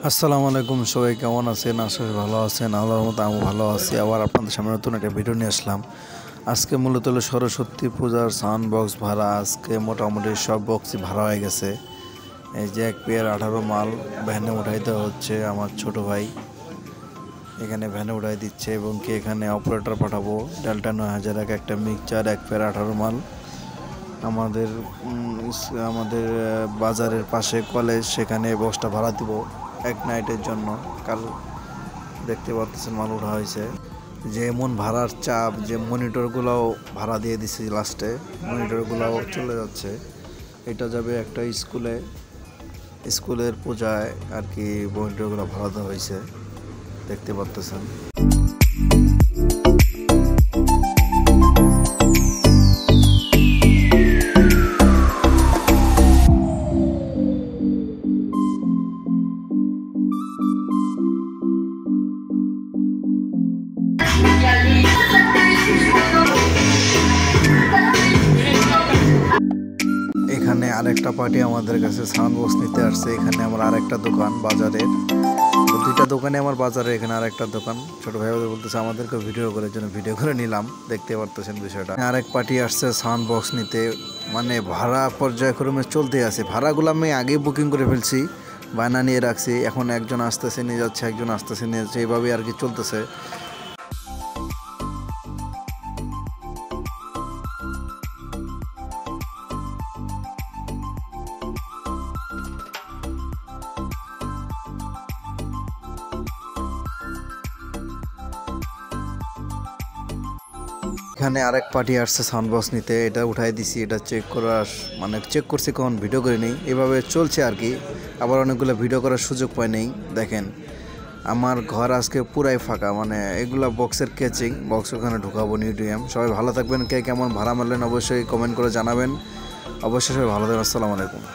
আসসালামু আলাইকুম, সবাই কেমন আছেন? আশা করি ভালো আছেন। আল্লাহর মতো আমি ভালো আছি। আবার আপনাদের সামনে নতুন একটা ভিডিও নিয়ে আসলাম। আজকে মূলত হলো সরস্বতী পূজার সাউন্ড বক্স ভাড়া। আজকে মোটামুটি সব বক্সই ভাড়া হয়ে গেছে। এই যে এক পেয়ার 18 মাল ভ্যানে উঠাইতে হচ্ছে আমার ছোট ভাই। এখানে ভ্যানে উঠাই দিচ্ছে এবং কি এখানে অপারেটর পাঠাবো। ডেল্টা 9000 একটা মিক্সচার, এক পেয়ার 18 মাল। আমাদের আমাদের বাজারের পাশে কলেজ, সেখানে বক্সটা ভাড়া দিব এক নাইটের জন্য। কাল দেখতে পাচ্ছেন মাল উঠা হয়েছে। যে এমন ভাড়ার চাপ যে মনিটরগুলোও ভাড়া দিয়ে দিছি, লাস্টে মনিটরগুলোও চলে যাচ্ছে। এটা যাবে একটা স্কুলের পূজায় আর কি, মনিটরগুলো ভাড়া দেওয়া হয়েছে, দেখতে পাচ্ছেন। এখানে আরেকটা পার্টি আমাদের কাছে সাউন্ড বক্স নিতে আসছে। এখানে আমার আরেকটা দোকান বাজারের, দুইটা দোকানে আমার বাজারে, এখানে আরেকটা দোকান। ছোট ভাই বলতেছে আমাদেরকে ভিডিও করার জন্য, ভিডিও করে নিলাম, দেখতে পারতেছেন বিষয়টা। আরেক পার্টি আসছে সাউন্ড বক্স নিতে, মানে ভাড়া পর্যায়ক্রমে চলতে আছে। ভাড়াগুলো আমি আগেই বুকিং করে ফেলছি, বায়না নিয়ে রাখছি। এখন একজন আসতেছে নিয়ে যাচ্ছে, একজন আসতেছে নিয়ে যাচ্ছে, এইভাবেই আর কি চলতেছে। এখানে আরেক পার্টি আসছে সাউন্ড বক্স নিতে, এটা উঠাই দিছি। এটা চেক করার মানে চেক করছি, কখন ভিডিও করে নেই, এভাবে চলছে আর কি। আবার অনেকগুলো ভিডিও করার সুযোগ পাই নেই। দেখেন আমার ঘর আজকে পুরাই ফাঁকা, মানে এগুলা বক্সের কেচিং, বক্স ওখানে ঢুকাবো নিউডিয়াম। সবাই ভালো থাকবেন। কে কেমন ভাড়া মারলেন অবশ্যই কমেন্ট করে জানাবেন। অবশ্যই সবাই ভালো থাকবেন। আসসালামু আলাইকুম।